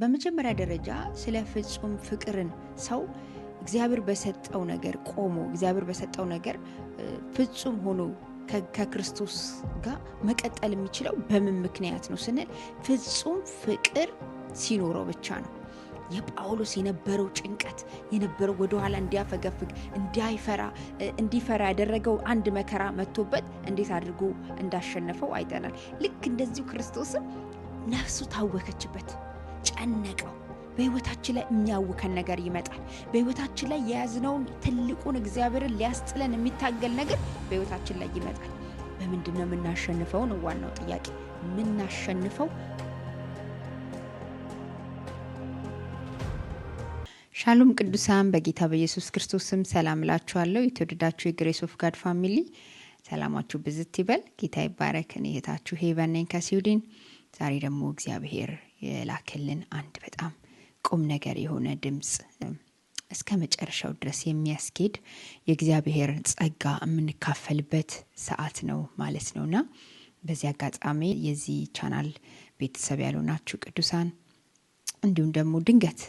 በመጀመሪያ ደረጃ ስለ ፍጹም ፍቅርን ሰው እግዚአብሔር በሰጠው ነገር ቆሞ እግዚአብሔር በሰጠው ነገር ፍጹም ሆኖ ከክርስቶስ ጋር መቀጠል የሚችለው በምን ምክንያት ነው ስንል ፍጹም ፍቅር ሲኖረው ብቻ ነው። የጳውሎስ የነበረው ጭንቀት የነበረው ወደ ኋላ እንዲያፈገፍግ እንዲፈራ ያደረገው አንድ መከራ መጥቶበት እንዴት አድርጎ እንዳሸነፈው አይተናል። ልክ እንደዚሁ ክርስቶስም ነፍሱ ታወከችበት፣ ጨነቀው። በህይወታችን ላይ የሚያውከን ነገር ይመጣል። በህይወታችን ላይ የያዝነውን ትልቁን እግዚአብሔርን ሊያስጥለን የሚታገል ነገር በህይወታችን ላይ ይመጣል። በምንድን ነው የምናሸንፈው ነው ዋናው ጥያቄ። የምናሸንፈው ሻሎም ቅዱሳን፣ በጌታ በኢየሱስ ክርስቶስም ሰላም እላችኋለሁ። የተወደዳችሁ የግሬስ ኦፍ ጋድ ፋሚሊ ሰላማችሁ ብዝት ይበል። ጌታ ይባረክ። እኔ እህታችሁ ሄቨን ነኝ ከስዊድን። ዛሬ ደግሞ እግዚአብሔር የላከልን አንድ በጣም ቁም ነገር የሆነ ድምጽ እስከ መጨረሻው ድረስ የሚያስኬድ የእግዚአብሔር ጸጋ የምንካፈልበት ሰዓት ነው ማለት ነውና በዚህ አጋጣሚ የዚህ ቻናል ቤተሰብ ያሉናችሁ ቅዱሳን እንዲሁም ደግሞ ድንገት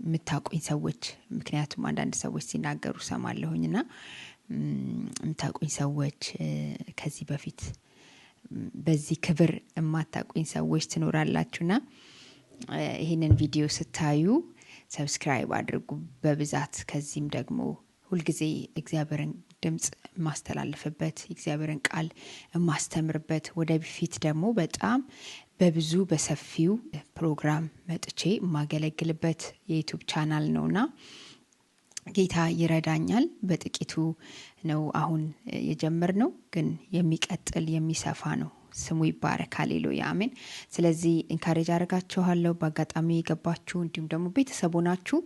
የምታውቁኝ ሰዎች፣ ምክንያቱም አንዳንድ ሰዎች ሲናገሩ ሰማለሁኝና የምታውቁኝ ሰዎች ከዚህ በፊት በዚህ ክብር የማታውቁኝ ሰዎች ትኖራላችሁና ይሄንን ቪዲዮ ስታዩ ሰብስክራይብ አድርጉ በብዛት። ከዚህም ደግሞ ሁልጊዜ እግዚአብሔርን ድምጽ ማስተላለፍበት እግዚአብሔርን ቃል ማስተምርበት ወደፊት ደግሞ በጣም በብዙ በሰፊው ፕሮግራም መጥቼ ማገለግልበት የዩቲዩብ ቻናል ነውና ጌታ ይረዳኛል። በጥቂቱ ነው አሁን የጀመርነው፣ ግን የሚቀጥል የሚሰፋ ነው። ስሙ ይባረክ። ሃሌሉያ አሜን። ስለዚህ ኢንካሬጅ አደርጋችኋለሁ። በአጋጣሚ የገባችሁ እንዲሁም ደግሞ ቤተሰቡ ናችሁ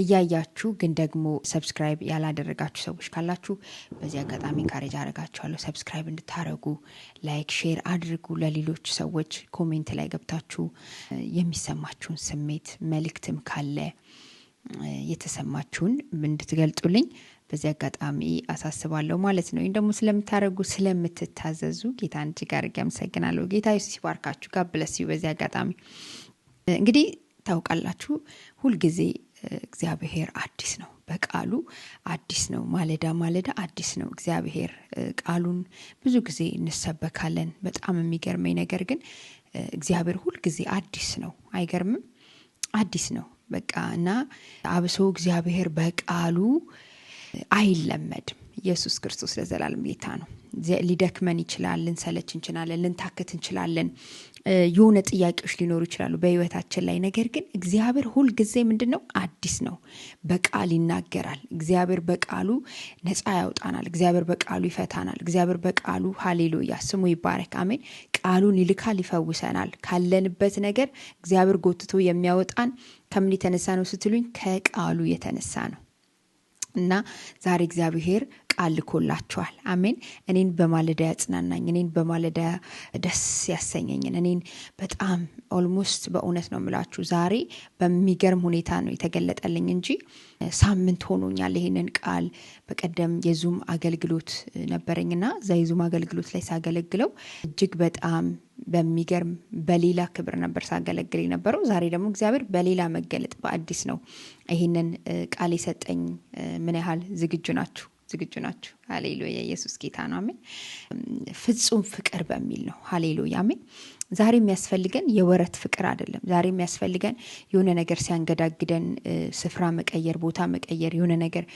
እያያችሁ ግን ደግሞ ሰብስክራይብ ያላደረጋችሁ ሰዎች ካላችሁ በዚህ አጋጣሚ ኢንካሬጅ አደርጋችኋለሁ ሰብስክራይብ እንድታረጉ፣ ላይክ ሼር አድርጉ። ለሌሎች ሰዎች ኮሜንት ላይ ገብታችሁ የሚሰማችሁን ስሜት መልእክትም ካለ የተሰማችሁን እንድትገልጡልኝ በዚህ አጋጣሚ አሳስባለሁ ማለት ነው። እንደሞ ስለምታረጉ ስለምትታዘዙ ጌታን እጅግ አድርጌ አመሰግናለሁ። ጌታ ኢየሱስ ይባርካችሁ። ጋር ብለስ በዚህ አጋጣሚ እንግዲህ ታውቃላችሁ ሁል ጊዜ እግዚአብሔር አዲስ ነው፣ በቃሉ አዲስ ነው። ማለዳ አዲስ ነው እግዚአብሔር። ቃሉን ብዙ ጊዜ እንሰበካለን። በጣም የሚገርመኝ ነገር ግን እግዚአብሔር ሁል ጊዜ አዲስ ነው። አይገርምም? አዲስ ነው በቃ። እና አብሶ እግዚአብሔር በቃሉ አይለመድም። ኢየሱስ ክርስቶስ ለዘላለም ጌታ ነው። ሊደክመን ይችላል፣ ልንሰለች እንችላለን፣ ልንታክት እንችላለን፣ የሆነ ጥያቄዎች ሊኖሩ ይችላሉ በህይወታችን ላይ። ነገር ግን እግዚአብሔር ሁል ጊዜ ምንድነው? አዲስ ነው። በቃል ይናገራል። እግዚአብሔር በቃሉ ነፃ ያውጣናል። እግዚአብሔር በቃሉ ይፈታናል። እግዚአብሔር በቃሉ ሃሌሉያ ስሙ ይባረክ አሜን። ቃሉን ይልካል፣ ይፈውሰናል። ካለንበት ነገር እግዚአብሔር ጎትቶ የሚያወጣን ከምን የተነሳ ነው ስትሉኝ፣ ከቃሉ የተነሳ ነው። እና ዛሬ እግዚአብሔር ቃል ልኮላችኋል። አሜን። እኔን በማለዳ ያጽናናኝ፣ እኔን በማለዳ ደስ ያሰኘኝን፣ እኔን በጣም ኦልሞስት በእውነት ነው የምላችሁ ዛሬ በሚገርም ሁኔታ ነው የተገለጠልኝ እንጂ ሳምንት ሆኖኛል ይሄንን ቃል። በቀደም የዙም አገልግሎት ነበረኝና የዙም አገልግሎት ላይ ሳገለግለው እጅግ በጣም በሚገርም በሌላ ክብር ነበር ሳገለግል የነበረው። ዛሬ ደግሞ እግዚአብሔር በሌላ መገለጥ በአዲስ ነው ይሄንን ቃል የሰጠኝ። ምን ያህል ዝግጁ ናችሁ? ሃሌሉያ ኢየሱስ ጌታ ነው አሜን። ፍጹም ፍቅር በሚል ነው። ሃሌሉያ አሜን። ዛሬ የሚያስፈልገን የወረት ፍቅር አይደለም። ዛሬ የሚያስፈልገን የሆነ ነገር ሲያንገዳግደን ስፍራ መቀየር፣ ቦታ መቀየር፣ የሆነ ነገር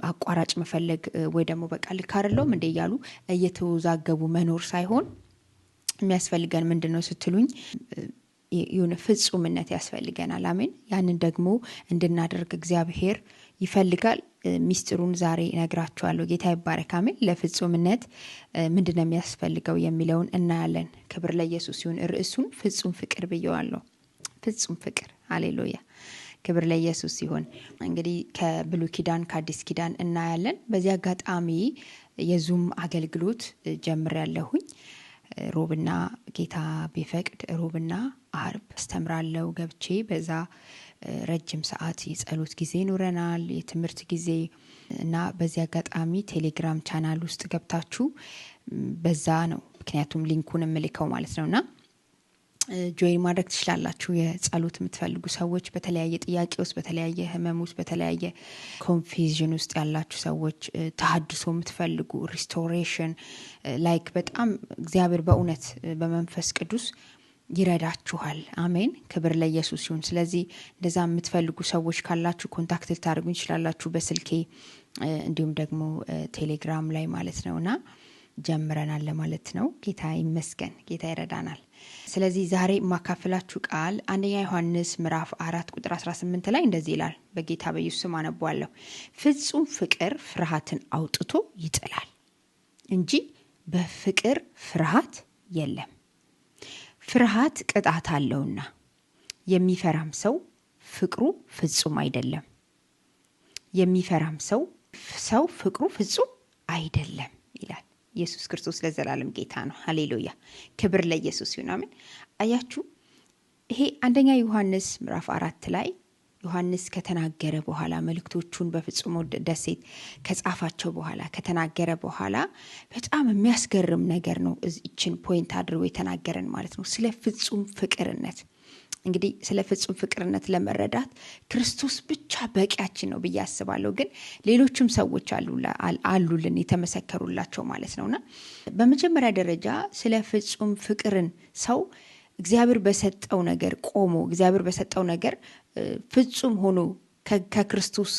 አቋራጭ መፈለግ ወይ ደግሞ በቃ ልክ አይደለም እንደ እያሉ እየተወዛገቡ መኖር ሳይሆን የሚያስፈልገን ምንድነው ስትሉኝ፣ የሆነ ፍጹምነት ያስፈልገናል። አሜን። ያንን ደግሞ እንድናደርግ እግዚአብሔር ይፈልጋል። ሚስጥሩን ዛሬ እነግራችኋለሁ። ጌታ ይባረክ አሜን። ለፍጹምነት ምንድነው የሚያስፈልገው የሚለውን እናያለን። ክብር ለኢየሱስ ይሁን። ርዕሱን ፍጹም ፍቅር ብየዋለሁ። ፍጹም ፍቅር ሃሌሉያ። ክብር ለኢየሱስ ይሁን። እንግዲህ ከብሉይ ኪዳን ከአዲስ ኪዳን እናያለን። በዚህ አጋጣሚ የዙም አገልግሎት ጀምሬያለሁኝ። ሮብና ጌታ ቢፈቅድ ሮብና አርብ አስተምራለሁ ገብቼ። በዛ ረጅም ሰዓት የጸሎት ጊዜ ይኖረናል፣ የትምህርት ጊዜ እና በዚህ አጋጣሚ ቴሌግራም ቻናል ውስጥ ገብታችሁ በዛ ነው ምክንያቱም ሊንኩን ምልከው ማለት ነውና ጆይን ማድረግ ትችላላችሁ። የጸሎት የምትፈልጉ ሰዎች በተለያየ ጥያቄ ውስጥ፣ በተለያየ ህመም ውስጥ፣ በተለያየ ኮንፊዥን ውስጥ ያላችሁ ሰዎች፣ ተሐድሶ የምትፈልጉ ሪስቶሬሽን ላይክ በጣም እግዚአብሔር በእውነት በመንፈስ ቅዱስ ይረዳችኋል። አሜን። ክብር ለኢየሱስ ይሁን። ስለዚህ እንደዛ የምትፈልጉ ሰዎች ካላችሁ ኮንታክት ልታደርጉኝ ትችላላችሁ በስልኬ እንዲሁም ደግሞ ቴሌግራም ላይ ማለት ነውና ጀምረናል ለማለት ነው። ጌታ ይመስገን። ጌታ ይረዳናል። ስለዚህ ዛሬ ማካፈላችሁ ቃል አንደኛ ዮሐንስ ምዕራፍ 4 ቁጥር 18 ላይ እንደዚህ ይላል። በጌታ በኢየሱስ ስም አነባለሁ። ፍጹም ፍቅር ፍርሃትን አውጥቶ ይጥላል እንጂ በፍቅር ፍርሃት የለም። ፍርሃት ቅጣት አለውና የሚፈራም ሰው ፍቅሩ ፍጹም አይደለም። የሚፈራም ሰው ፍቅሩ ፍጹም አይደለም ይላል። ኢየሱስ ክርስቶስ ለዘላለም ጌታ ነው። ሃሌሉያ። ክብር ለኢየሱስ ይሁን። አሜን። አያችሁ፣ ይሄ አንደኛ ዮሐንስ ምዕራፍ 4 ላይ ዮሐንስ ከተናገረ በኋላ መልእክቶቹን በፍጹም ደሴት ከጻፋቸው በኋላ ከተናገረ በኋላ በጣም የሚያስገርም ነገር ነው። እዚችን ፖይንት አድርጎ የተናገረን ማለት ነው፣ ስለ ፍጹም ፍቅርነት። እንግዲህ ስለ ፍጹም ፍቅርነት ለመረዳት ክርስቶስ ብቻ በቂያችን ነው ብዬ አስባለሁ። ግን ሌሎችም ሰዎች አሉልን የተመሰከሩላቸው ማለት ነውና በመጀመሪያ ደረጃ ስለ ፍጹም ፍቅርን ሰው እግዚአብሔር በሰጠው ነገር ቆሞ እግዚአብሔር በሰጠው ነገር ፍጹም ሆኖ ከክርስቶስ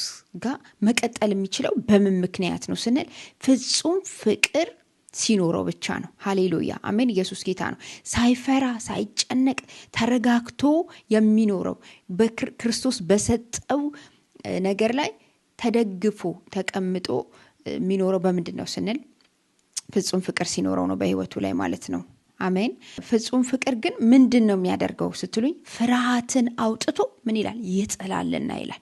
ጋር መቀጠል የሚችለው በምን ምክንያት ነው ስንል ፍጹም ፍቅር ሲኖረው ብቻ ነው። ሃሌሉያ አሜን። ኢየሱስ ጌታ ነው። ሳይፈራ ሳይጨነቅ ተረጋግቶ የሚኖረው በክርስቶስ በሰጠው ነገር ላይ ተደግፎ ተቀምጦ የሚኖረው በምንድን ነው ስንል ፍጹም ፍቅር ሲኖረው ነው በህይወቱ ላይ ማለት ነው። አሜን። ፍጹም ፍቅር ግን ምንድን ነው የሚያደርገው ስትሉኝ ፍርሃትን አውጥቶ ምን ይላል? ይጥላልና ይላል።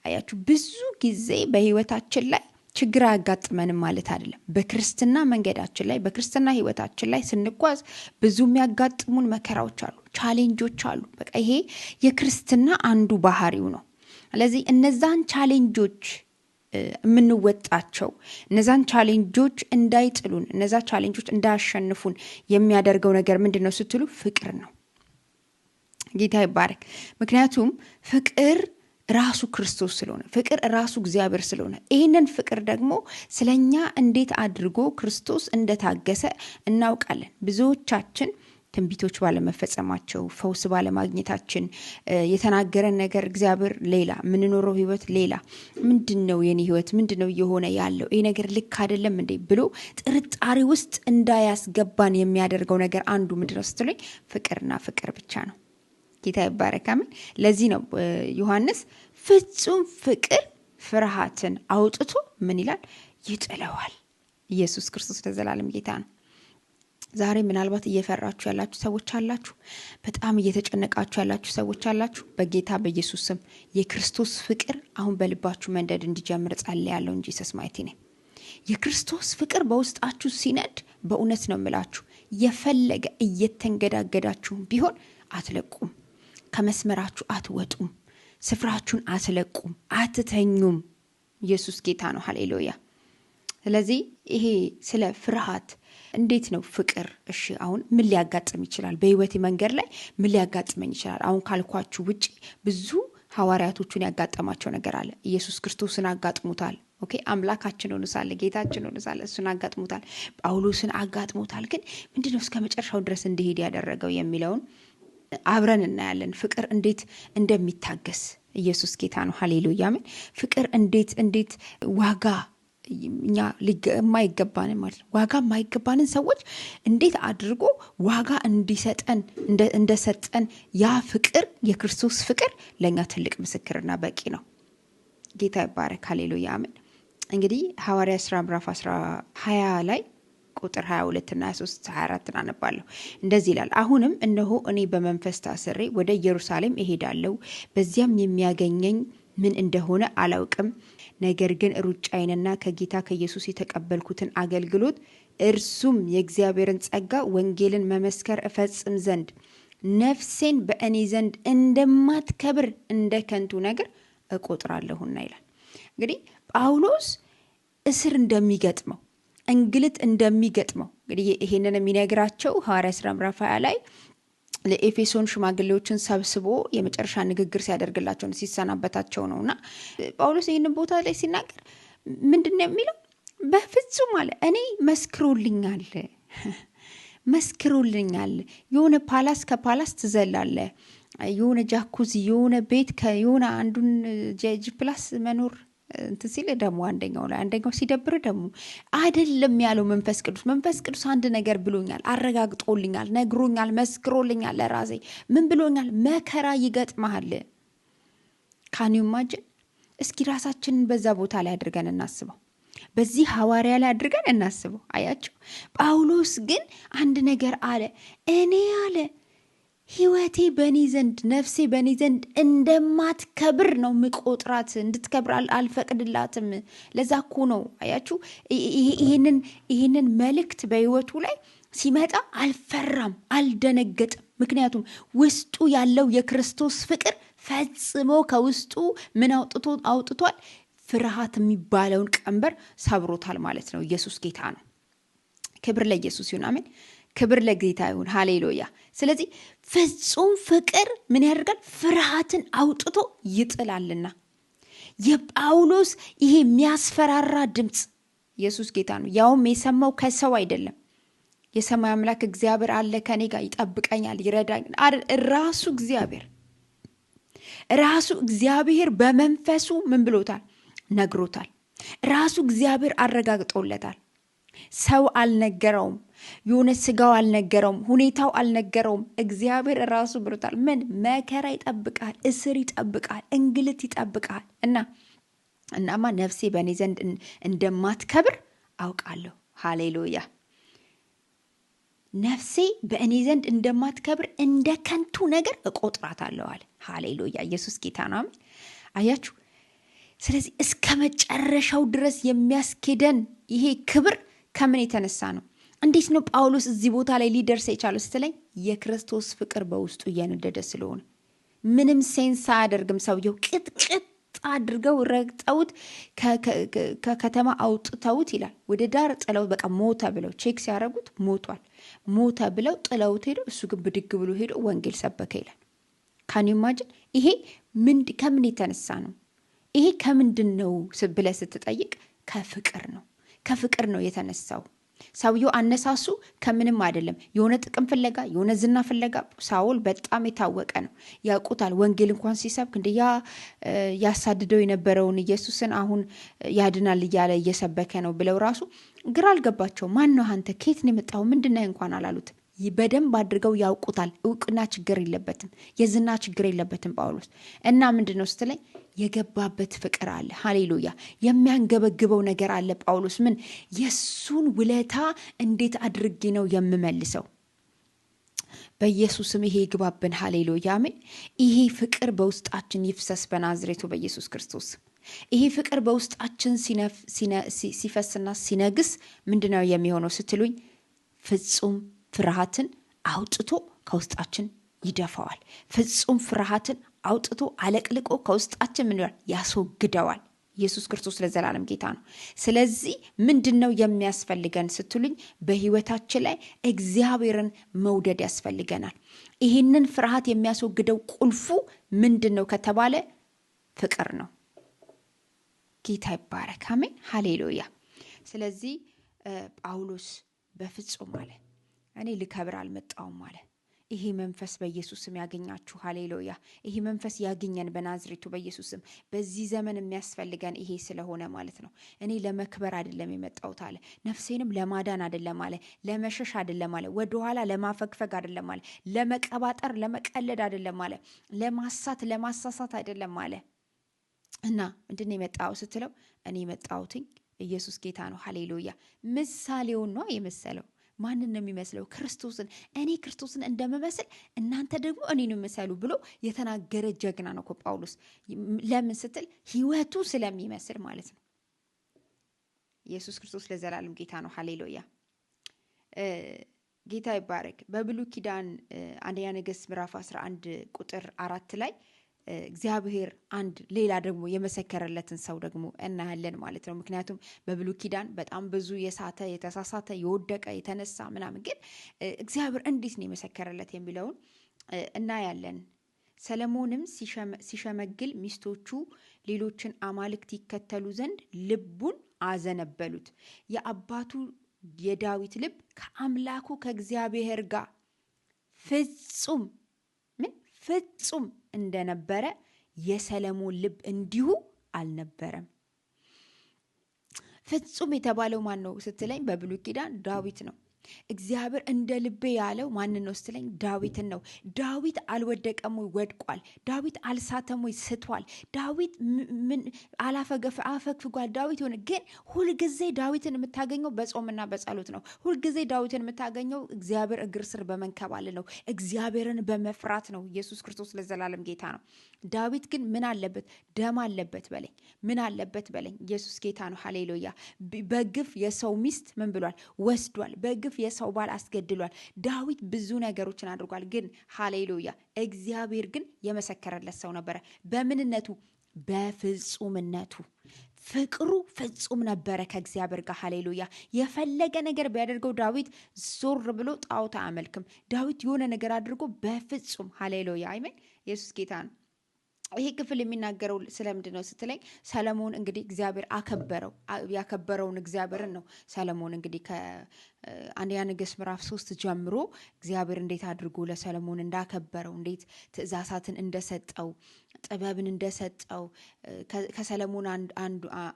አያችሁ፣ ብዙ ጊዜ በህይወታችን ላይ ችግር አያጋጥመንም ማለት አይደለም። በክርስትና መንገዳችን ላይ በክርስትና ህይወታችን ላይ ስንጓዝ ብዙ የሚያጋጥሙን መከራዎች አሉ፣ ቻሌንጆች አሉ። በቃ ይሄ የክርስትና አንዱ ባህሪው ነው። ስለዚህ እነዛን ቻሌንጆች የምንወጣቸው እነዛን ቻሌንጆች እንዳይጥሉን እነዛ ቻሌንጆች እንዳያሸንፉን የሚያደርገው ነገር ምንድነው ስትሉ ፍቅር ነው። ጌታ ይባረክ። ምክንያቱም ፍቅር ራሱ ክርስቶስ ስለሆነ ፍቅር ራሱ እግዚአብሔር ስለሆነ ይህንን ፍቅር ደግሞ ስለኛ እንዴት አድርጎ ክርስቶስ እንደታገሰ እናውቃለን። ብዙዎቻችን ትንቢቶች ባለመፈጸማቸው ፈውስ ባለማግኘታችን የተናገረን ነገር እግዚአብሔር ሌላ ምንኖረው ህይወት ሌላ ምንድነው የኔ ህይወት ምንድነው የሆነ ያለው ይሄ ነገር ልክ አይደለም እንዴ ብሎ ጥርጣሬ ውስጥ እንዳያስገባን የሚያደርገው ነገር አንዱ ምንድነው ስትሉኝ ፍቅርና ፍቅር ብቻ ነው። ጌታ ይባረክ። አሜን። ለዚህ ነው ዮሐንስ ፍጹም ፍቅር ፍርሃትን አውጥቶ ምን ይላል? ይጥለዋል። ኢየሱስ ክርስቶስ ለዘላለም ጌታ ነው። ዛሬ ምናልባት እየፈራችሁ ያላችሁ ሰዎች አላችሁ። በጣም እየተጨነቃችሁ ያላችሁ ሰዎች አላችሁ። በጌታ በኢየሱስ ስም የክርስቶስ ፍቅር አሁን በልባችሁ መንደድ እንዲጀምር ጸልያለሁ እንጂ ሰስማይቲ ነኝ። የክርስቶስ ፍቅር በውስጣችሁ ሲነድ በእውነት ነው የምላችሁ የፈለገ እየተንገዳገዳችሁ ቢሆን አትለቁም፣ ከመስመራችሁ አትወጡም፣ ስፍራችሁን አትለቁም፣ አትተኙም። ኢየሱስ ጌታ ነው። ሃሌሉያ። ስለዚህ ይሄ ስለ ፍርሃት እንዴት ነው ፍቅር? እሺ አሁን ምን ሊያጋጥም ይችላል? በህይወቴ መንገድ ላይ ምን ሊያጋጥመኝ ይችላል? አሁን ካልኳችሁ ውጪ ብዙ ሐዋርያቶቹን ያጋጠማቸው ነገር አለ። ኢየሱስ ክርስቶስን አጋጥሙታል። ኦኬ፣ አምላካችን ሆኖ ሳለ ጌታችን ሆኖ ሳለ እሱን አጋጥሙታል። ጳውሎስን አጋጥሙታል። ግን ምንድነው እስከ መጨረሻው ድረስ እንዲሄድ ያደረገው የሚለውን አብረን እናያለን። ፍቅር እንዴት እንደሚታገስ ኢየሱስ ጌታ ነው። ሃሌሉያ አሜን። ፍቅር እንዴት ዋጋ እኛ የማይገባንን ማለት ነው ዋጋ የማይገባንን ሰዎች እንዴት አድርጎ ዋጋ እንዲሰጠን እንደሰጠን ያ ፍቅር የክርስቶስ ፍቅር ለኛ ትልቅ ምስክርና በቂ ነው። ጌታ ይባረክ። ሃሌሉያ አሜን። እንግዲህ ሐዋርያት ሥራ ምዕራፍ 20 ላይ ቁጥር 22 እና 23 24 አነባለሁ። እንደዚህ ይላል። አሁንም እነሆ እኔ በመንፈስ ታስሬ ወደ ኢየሩሳሌም እሄዳለሁ፣ በዚያም የሚያገኘኝ ምን እንደሆነ አላውቅም። ነገር ግን ሩጫዬንና ከጌታ ከኢየሱስ የተቀበልኩትን አገልግሎት እርሱም የእግዚአብሔርን ጸጋ ወንጌልን መመስከር እፈጽም ዘንድ ነፍሴን በእኔ ዘንድ እንደማትከብር እንደ ከንቱ ነገር እቆጥራለሁና ይላል። እንግዲህ ጳውሎስ እስር እንደሚገጥመው እንግልት እንደሚገጥመው እንግዲህ ይሄንን የሚነግራቸው ሐዋርያት ሥራ ምዕራፍ 20 ላይ ለኤፌሶን ሽማግሌዎችን ሰብስቦ የመጨረሻ ንግግር ሲያደርግላቸው ሲሰናበታቸው ነውና ጳውሎስ ይህንን ቦታ ላይ ሲናገር ምንድነው የሚለው? በፍጹም አለ እኔ መስክሩልኛል። የሆነ ፓላስ ከፓላስ ትዘላለ፣ የሆነ ጃኩዚ የሆነ ቤት ከየሆነ አንዱን ጂ ፕላስ መኖር እንትን ሲል ደግሞ አንደኛው ሲደብር ደግሞ አይደለም ያለው መንፈስ ቅዱስ አንድ ነገር ብሎኛል፣ አረጋግጦልኛል፣ ነግሮኛል፣ መስክሮልኛል። ለራሴ ምን ብሎኛል? መከራ ይገጥማል። ካን ዩ ኢማጂን? እስኪ ራሳችንን በዛ ቦታ ላይ አድርገን እናስበው፣ በዚህ ሐዋርያ ላይ አድርገን እናስበው። አያችሁ፣ ጳውሎስ ግን አንድ ነገር አለ። እኔ አለ ህይወቴ በእኔ ዘንድ ነፍሴ በእኔ ዘንድ እንደማትከብር ነው ምቆጥራት፣ እንድትከብር አልፈቅድላትም። ለዛ እኮ ነው አያችሁ ይህንን መልእክት በህይወቱ ላይ ሲመጣ አልፈራም፣ አልደነገጥም። ምክንያቱም ውስጡ ያለው የክርስቶስ ፍቅር ፈጽሞ ከውስጡ ምን አውጥቷል? ፍርሃት የሚባለውን ቀንበር ሰብሮታል ማለት ነው። ኢየሱስ ጌታ ነው። ክብር ለኢየሱስ ይሁን። አሜን። ክብር ለጌታ ይሁን። ሃሌሉያ። ስለዚህ ፍጹም ፍቅር ምን ያደርጋል? ፍርሃትን አውጥቶ ይጥላልና። የጳውሎስ ይሄ የሚያስፈራራ ድምፅ ኢየሱስ ጌታ ነው። ያውም የሰማው ከሰው አይደለም። የሰማይ አምላክ እግዚአብሔር አለ ከኔ ጋር ይጠብቀኛል፣ ይረዳኛል። ራሱ እግዚአብሔር በመንፈሱ ምን ብሎታል? ነግሮታል። ራሱ እግዚአብሔር አረጋግጦለታል። ሰው አልነገረውም፣ የሆነ ስጋው አልነገረውም፣ ሁኔታው አልነገረውም። እግዚአብሔር ራሱ ብሎታል። ምን መከራ ይጠብቃል፣ እስር ይጠብቃል፣ እንግልት ይጠብቃል። እናማ ነፍሴ በእኔ ዘንድ እንደማትከብር አውቃለሁ። ሃሌሉያ። ነፍሴ በእኔ ዘንድ እንደማትከብር እንደ ከንቱ ነገር እቆጥራታለሁ አለ። ሃሌሉያ። ኢየሱስ ጌታ ነው። አያችሁ። ስለዚህ እስከ መጨረሻው ድረስ የሚያስኬደን ይሄ ክብር ከምን የተነሳ ነው? እንዴት ነው ጳውሎስ እዚህ ቦታ ላይ ሊደርስ የቻለው ስትለኝ፣ የክርስቶስ ፍቅር በውስጡ እየነደደ ስለሆነ። ምንም ሴንስ አያደርግም። ሰውየው ቅጥቅጥ አድርገው ረግጠውት ከከተማ አውጥተውት ይላል። ወደ ዳር ጥለው በቃ ሞተ ብለው ቼክ ሲያደርጉት ሞቷል። ሞተ ብለው ጥለውት ሄዶ እሱ ግን ብድግ ብሎ ሄዶ ወንጌል ሰበከ ይላል። ካን ዩ ኢማጂን? ይሄ ከምን የተነሳ ነው? ይሄ ከምንድን ነው ብለህ ስትጠይቅ ከፍቅር ነው የተነሳው። ሰውየው አነሳሱ ከምንም አይደለም። የሆነ ጥቅም ፍለጋ፣ የሆነ ዝና ፍለጋ። ሳውል በጣም የታወቀ ነው፣ ያውቁታል። ወንጌል እንኳን ሲሰብክ እንደ ያሳድደው የነበረውን ኢየሱስን አሁን ያድናል እያለ እየሰበከ ነው ብለው ራሱ ግራ አልገባቸው። ማን ነው አንተ? ከየት ነው የመጣው? ምንድነው እንኳን አላሉት። በደንብ አድርገው ያውቁታል። እውቅና ችግር የለበትም፣ የዝና ችግር የለበትም ጳውሎስ። እና ምንድነው ስትለኝ የገባበት ፍቅር አለ። ሃሌሉያ። የሚያንገበግበው ነገር አለ ጳውሎስ። ምን? የሱን ውለታ እንዴት አድርጌ ነው የምመልሰው? በኢየሱስም ይሄ ይግባብን። ሃሌሉያ አሜን። ይሄ ፍቅር በውስጣችን ይፍሰስ በናዝሬቱ በኢየሱስ ክርስቶስ። ይሄ ፍቅር በውስጣችን ሲፈስና ሲነግስ ምንድነው የሚሆነው ስትሉኝ፣ ፍጹም ፍርሃትን አውጥቶ ከውስጣችን ይደፋዋል። ፍጹም ፍርሃትን አውጥቶ አለቅልቆ ከውስጣችን ምን ያስወግደዋል። ኢየሱስ ክርስቶስ ለዘላለም ጌታ ነው። ስለዚህ ምንድነው የሚያስፈልገን ስትሉኝ፣ በህይወታችን ላይ እግዚአብሔርን መውደድ ያስፈልገናል። ይህንን ፍርሃት የሚያስወግደው ቁልፉ ምንድነው ከተባለ ፍቅር ነው። ጌታ ይባረክ። አሜን። ሃሌሉያ። ስለዚህ ጳውሎስ በፍጹም አለ እኔ ልከብር አልመጣሁም አለ። ይሄ መንፈስ በኢየሱስ ስም ያገኛችሁ። ሃሌሉያ። ይሄ መንፈስ ያገኘን በናዝሬቱ በኢየሱስ ስም። በዚህ ዘመን የሚያስፈልገን ይሄ ስለሆነ ማለት ነው። እኔ ለመክበር አይደለም የመጣሁት አለ። ነፍሴንም ለማዳን አይደለም አለ። ለመሸሽ አይደለም አለ። ወደኋላ ለማፈግፈግ አይደለም አለ። ለመቀባጠር ለመቀለድ አይደለም አለ። ለማሳሳት አይደለም አለ። እና ምንድን የመጣው ስትለው፣ እኔ የመጣሁትኝ ኢየሱስ ጌታ ነው። ሃሌሉያ። ምሳሌውን ነው የመሰለው። ማንን ነው የሚመስለው? ክርስቶስን። እኔ ክርስቶስን እንደምመስል እናንተ ደግሞ እኔን የምሰሉ ብሎ የተናገረ ጀግና ነው እኮ ጳውሎስ። ለምን ስትል ህይወቱ ስለሚመስል ማለት ነው። ኢየሱስ ክርስቶስ ለዘላለም ጌታ ነው። ሃሌሉያ። ጌታ ይባረክ። በብሉይ ኪዳን አንደኛ ነገሥት ምዕራፍ 11 ቁጥር 4 ላይ እግዚአብሔር አንድ ሌላ ደግሞ የመሰከረለትን ሰው ደግሞ እናያለን ማለት ነው። ምክንያቱም በብሉይ ኪዳን በጣም ብዙ የተሳሳተ፣ የወደቀ፣ የተነሳ ምናምን፣ ግን እግዚአብሔር እንዴት ነው የመሰከረለት የሚለውን እናያለን። ሰለሞንም ሲሸመግል ሚስቶቹ ሌሎችን አማልክት ይከተሉ ዘንድ ልቡን አዘነበሉት። የአባቱ የዳዊት ልብ ከአምላኩ ከእግዚአብሔር ጋር ፍጹም እንደነበረ የሰለሞን ልብ እንዲሁ አልነበረም። ፍጹም የተባለው ማን ነው ስትለኝ፣ በብሉይ ኪዳን ዳዊት ነው። እግዚአብሔር እንደ ልቤ ያለው ማንን ነው ስትለኝ፣ ዳዊትን ነው። ዳዊት አልወደቀም ወይ? ወድቋል። ዳዊት አልሳተም ወይ? ስቷል። ዳዊት ምን አፈግፍጓል። ዳዊት ሆነ። ግን ሁልጊዜ ዳዊትን የምታገኘው በጾምና በጸሎት ነው። ሁልጊዜ ዳዊትን የምታገኘው እግዚአብሔር እግር ስር በመንከባል ነው። እግዚአብሔርን በመፍራት ነው። ኢየሱስ ክርስቶስ ለዘላለም ጌታ ነው። ዳዊት ግን ምን አለበት? ደም አለበት በለኝ። ምን አለበት በለኝ። ኢየሱስ ጌታ ነው። ሃሌሉያ። በግፍ የሰው ሚስት ምን ብሏል? ወስዷል። በግፍ የሰው ባል አስገድሏል። ዳዊት ብዙ ነገሮችን አድርጓል። ግን ሃሌሉያ፣ እግዚአብሔር ግን የመሰከረለት ሰው ነበረ። በምንነቱ? በፍጹምነቱ። ፍቅሩ ፍጹም ነበረ ከእግዚአብሔር ጋር። ሃሌሉያ። የፈለገ ነገር ቢያደርገው ዳዊት ዞር ብሎ ጣዖት አያመልክም። ዳዊት የሆነ ነገር አድርጎ በፍጹም ሃሌሉያ፣ አይሜን። ኢየሱስ ጌታ ነው። ይሄ ክፍል የሚናገረው ስለምንድን ነው ስትለኝ፣ ሰለሞን እንግዲህ እግዚአብሔር አከበረው። ያከበረውን እግዚአብሔርን ነው ሰለሞን እንግዲህ ከአንደኛ ነገሥት ምዕራፍ 3 ጀምሮ እግዚአብሔር እንዴት አድርጎ ለሰለሞን እንዳከበረው፣ እንዴት ትእዛዛትን እንደሰጠው፣ ጥበብን እንደሰጠው። ከሰለሞን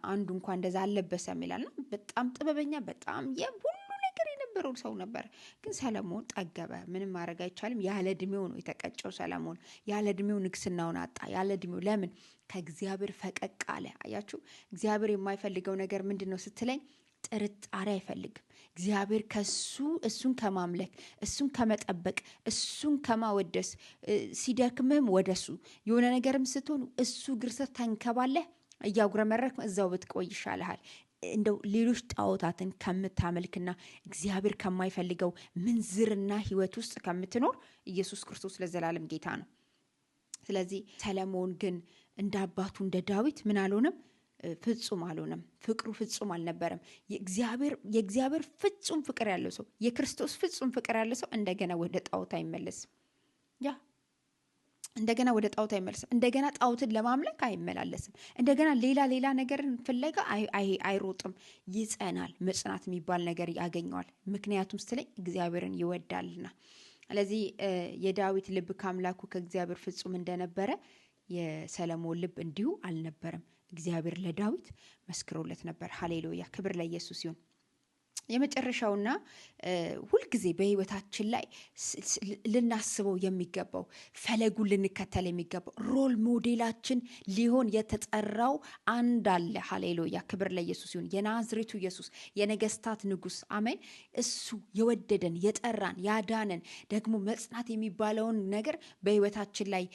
አንዱ እንኳን እንደዛ አልለበሰም ይላል። በጣም ጥበበኛ፣ በጣም ሁሉ ነገር የነበረው ሰው ነበር። ግን ሰለሞን ጠገበ። ምንም ማድረግ አይቻልም። ያለ እድሜው ነው የተቀጨው። ሰለሞን ያለ እድሜው ንግስናውን አጣ። ያለ እድሜው። ለምን? ከእግዚአብሔር ፈቀቅ አለ። አያችሁ፣ እግዚአብሔር የማይፈልገው ነገር ምንድን ነው ስትለኝ፣ ጥርጣሬ አይፈልግም። እግዚአብሔር እሱን ከማምለክ፣ እሱን ከመጠበቅ፣ እሱን ከማወደስ፣ ሲደክምህም ወደሱ የሆነ ነገርም ስትሆን እሱ እግር ስር ተንከባለህ እያጉረመረክ እዛው ብትቆይ ይሻልሃል። እንደው ሌሎች ጣዖታትን ከምታመልክና እግዚአብሔር ከማይፈልገው ምንዝርና ህይወት ውስጥ ከምትኖር ኢየሱስ ክርስቶስ ለዘላለም ጌታ ነው። ስለዚህ ሰለሞን ግን እንደ አባቱ እንደ ዳዊት ምን አልሆነም? ፍጹም አልሆነም። ፍቅሩ ፍጹም አልነበረም። የእግዚአብሔር ፍጹም ፍቅር ያለው ሰው፣ የክርስቶስ ፍጹም ፍቅር ያለው ሰው እንደገና ወደ ጣዖት አይመለስም። እንደገና ወደ ጣዖት አይመለስም። እንደገና ጣዖትን ለማምለክ አይመላለስም። እንደገና ሌላ ነገርን ፍለጋ አይሮጥም። ይጸናል። መጽናት የሚባል ነገር ያገኘዋል። ምክንያቱም ስትለኝ እግዚአብሔርን ይወዳልና። ስለዚህ የዳዊት ልብ ከአምላኩ ከእግዚአብሔር ፍጹም እንደነበረ የሰለሞን ልብ እንዲሁ አልነበረም። እግዚአብሔር ለዳዊት መስክሮለት ነበር። ሃሌሉያ፣ ክብር ለኢየሱስ ይሁን። የመጨረሻውና ሁልጊዜ በህይወታችን ላይ ልናስበው የሚገባው፣ ፈለጉን ልንከተል የሚገባው፣ ሮል ሞዴላችን ሊሆን የተጠራው አንድ አለ። ሃሌሉያ፣ ክብር ለኢየሱስ ይሁን። የናዝሬቱ ኢየሱስ፣ የነገስታት ንጉስ፣ አሜን። እሱ የወደደን የጠራን ያዳነን፣ ደግሞ መጽናት የሚባለውን ነገር በህይወታችን ላይ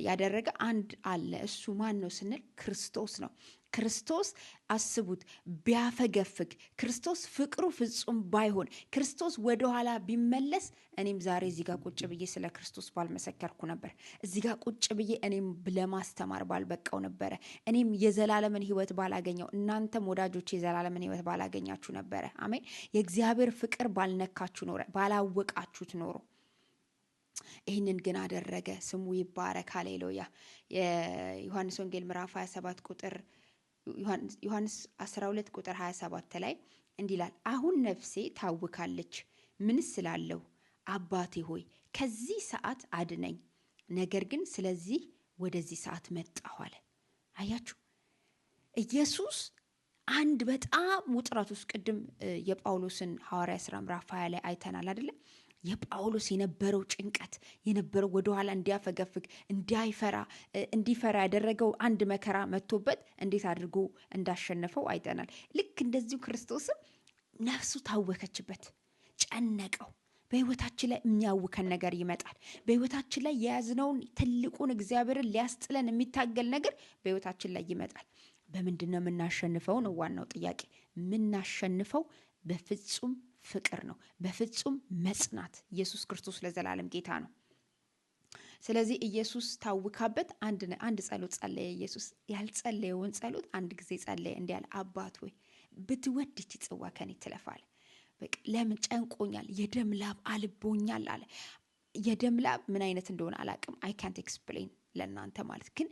ያደረገ አንድ አለ። እሱ ማን ነው ስንል ክርስቶስ ነው። ክርስቶስ አስቡት፣ ቢያፈገፍግ፣ ክርስቶስ ፍቅሩ ፍጹም ባይሆን፣ ክርስቶስ ወደኋላ ቢመለስ፣ እኔም ዛሬ እዚህ ጋር ቁጭ ብዬ ስለ ክርስቶስ ባልመሰከርኩ ነበር። እዚህ ጋር ቁጭ ብዬ እኔም ለማስተማር ባልበቃው ነበረ። እኔም የዘላለምን ህይወት ባላገኘው፣ እናንተም ወዳጆች የዘላለምን ህይወት ባላገኛችሁ ነበረ። አሜን። የእግዚአብሔር ፍቅር ባልነካችሁ ኖረ፣ ባላወቃችሁት ኖሮ። ይህንን ግን አደረገ። ስሙ ይባረክ። ሃሌሉያ። የዮሐንስ ወንጌል ምዕራፍ 27 ቁጥር ዮሐንስ 12 ቁጥር 27 ላይ እንዲህ ይላል፣ አሁን ነፍሴ ታውካለች። ምን ስላለው? አባቴ ሆይ ከዚህ ሰዓት አድነኝ። ነገር ግን ስለዚህ ወደዚህ ሰዓት መጣሁ አለ። አያችሁ፣ ኢየሱስ አንድ በጣም ውጥረት ውስጥ፣ ቅድም የጳውሎስን ሐዋርያ ሥራ ምዕራፍ 20 ላይ አይተናል አይደለም? የጳውሎስ የነበረው ጭንቀት የነበረው ወደኋላ እንዲያፈገፍግ እንዲፈራ ያደረገው አንድ መከራ መጥቶበት እንዴት አድርጎ እንዳሸነፈው አይተናል። ልክ እንደዚሁ ክርስቶስም ነፍሱ ታወከችበት፣ ጨነቀው። በህይወታችን ላይ የሚያውከን ነገር ይመጣል። በህይወታችን ላይ የያዝነውን ትልቁን እግዚአብሔርን ሊያስጥለን የሚታገል ነገር በህይወታችን ላይ ይመጣል። በምንድን ነው የምናሸንፈው ነው ዋናው ጥያቄ። የምናሸንፈው በፍጹም ፍቅር ነው፣ በፍጹም መጽናት። ኢየሱስ ክርስቶስ ለዘላለም ጌታ ነው። ስለዚህ ኢየሱስ ታውካበት አንድ ጸሎት ጸለየ። ኢየሱስ ያልጸለየውን ጸሎት አንድ ጊዜ ጸለየ። እንዲህ አለ፣ አባት ሆይ ብትወድ ይህች ጽዋ ከኔ ትለፋል። በቃ ለምን ጨንቆኛል፣ የደም ላብ አልቦኛል አለ። የደም ላብ ምን አይነት እንደሆነ አላቅም። አይ ካንት ኤክስፕሌን ለእናንተ ማለት ግን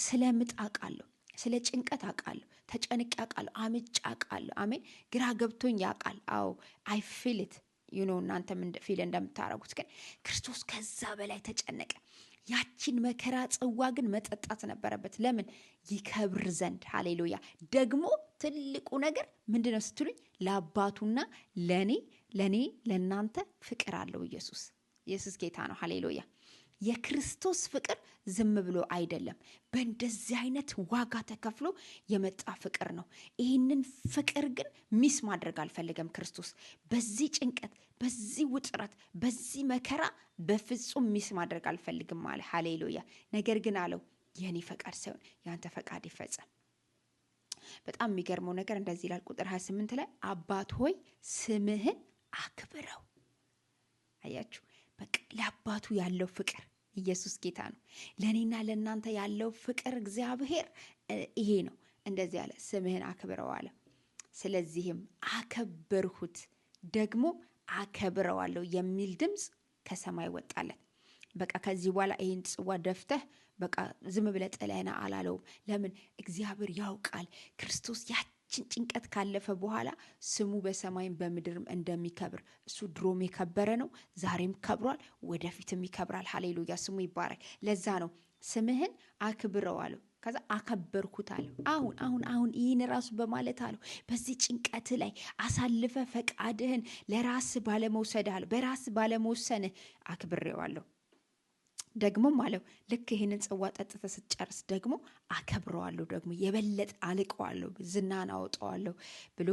ስለ ምጥ አውቃለሁ፣ ስለ ጭንቀት አውቃለሁ፣ ተጨንቄ አውቃለሁ፣ አምጬ አውቃለሁ። አሜን። ግራ ገብቶኝ ያውቃል። አዎ አይ ፊል ኢት እናንተም ፊል እንደምታረጉት። ግን ክርስቶስ ከዛ በላይ ተጨነቀ። ያቺን መከራ ጽዋ ግን መጠጣት ነበረበት። ለምን? ይከብር ዘንድ። ሃሌሉያ። ደግሞ ትልቁ ነገር ምንድነው ስትሉኝ፣ ለአባቱና ለእኔ ለእናንተ ፍቅር አለው ኢየሱስ። ኢየሱስ ጌታ ነው። ሃሌሉያ። የክርስቶስ ፍቅር ዝም ብሎ አይደለም፣ በእንደዚህ አይነት ዋጋ ተከፍሎ የመጣ ፍቅር ነው። ይህንን ፍቅር ግን ሚስ ማድረግ አልፈለገም ክርስቶስ። በዚህ ጭንቀት፣ በዚህ ውጥረት፣ በዚህ መከራ በፍጹም ሚስ ማድረግ አልፈልግም አለ። ሃሌሉያ። ነገር ግን አለው የኔ ፈቃድ ሳይሆን ያንተ ፈቃድ ይፈጸም። በጣም የሚገርመው ነገር እንደዚህ ይላል ቁጥር 28 ላይ አባት ሆይ ስምህን አክብረው። አያችሁ፣ በቃ ለአባቱ ያለው ፍቅር ኢየሱስ ጌታ ነው። ለእኔና ለእናንተ ያለው ፍቅር እግዚአብሔር ይሄ ነው። እንደዚህ አለ፣ ስምህን አክብረው አለ። ስለዚህም አከበርሁት ደግሞ አከብረዋለሁ የሚል ድምፅ ከሰማይ ወጣለት። በቃ ከዚህ በኋላ ይህን ጽዋ ደፍተህ በቃ ዝም ብለህ ጥለህና አላለውም። ለምን? እግዚአብሔር ያውቃል ክርስቶስ ያችን ጭንቀት ካለፈ በኋላ ስሙ በሰማይም በምድርም እንደሚከብር። እሱ ድሮም የከበረ ነው፣ ዛሬም ከብሯል፣ ወደፊትም ይከብራል። ሃሌሉያ፣ ስሙ ይባረክ። ለዛ ነው ስምህን አክብረው አለው። ከዛ አከበርኩት አለው። አሁን ይህን ራሱ በማለት አለው በዚህ ጭንቀት ላይ አሳልፈ ፈቃድህን ለራስ ባለመውሰድ አለው፣ በራስ ባለመወሰንህ አክብሬዋለሁ። ደግሞም አለው ልክ ይህንን ጽዋ ጠጥተ ስትጨርስ ደግሞ አከብረዋለሁ፣ ደግሞ የበለጠ አልቀዋለሁ፣ ዝናን አወጣዋለሁ ብሎ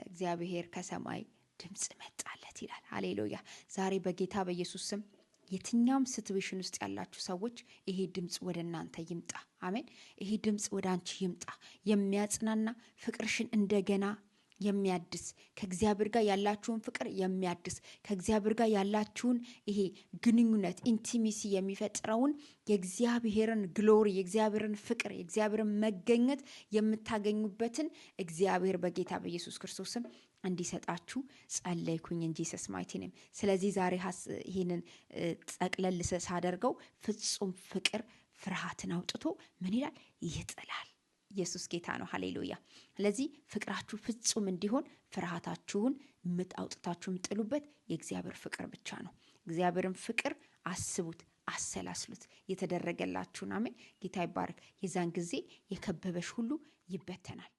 እግዚአብሔር ከሰማይ ድምፅ መጣለት ይላል። ሃሌሉያ። ዛሬ በጌታ በኢየሱስ ስም የትኛውም ሲትዌሽን ውስጥ ያላችሁ ሰዎች ይሄ ድምፅ ወደ እናንተ ይምጣ። አሜን። ይሄ ድምፅ ወደ አንቺ ይምጣ። የሚያጽናና ፍቅርሽን እንደገና የሚያድስ፣ ከእግዚአብሔር ጋር ያላችሁን ፍቅር የሚያድስ፣ ከእግዚአብሔር ጋር ያላችሁን ይሄ ግንኙነት ኢንቲሚሲ የሚፈጥረውን የእግዚአብሔርን ግሎሪ፣ የእግዚአብሔርን ፍቅር፣ የእግዚአብሔርን መገኘት የምታገኙበትን እግዚአብሔር በጌታ በኢየሱስ ክርስቶስም እንዲሰጣችሁ ጸለይኩኝ እንጂ ሰስማይቲንም። ስለዚህ ዛሬ ይህንን ጠቅለል ሳደርገው ፍጹም ፍቅር ፍርሃትን አውጥቶ ምን ይላል? ይጥላል። ኢየሱስ ጌታ ነው። ሃሌሉያ። ስለዚህ ፍቅራችሁ ፍጹም እንዲሆን ፍርሃታችሁን አውጥታችሁ የምጥሉበት የእግዚአብሔር ፍቅር ብቻ ነው። እግዚአብሔርን ፍቅር አስቡት፣ አሰላስሉት፣ የተደረገላችሁን። አሜን። ጌታ ይባረክ። የዛን ጊዜ የከበበሽ ሁሉ ይበተናል።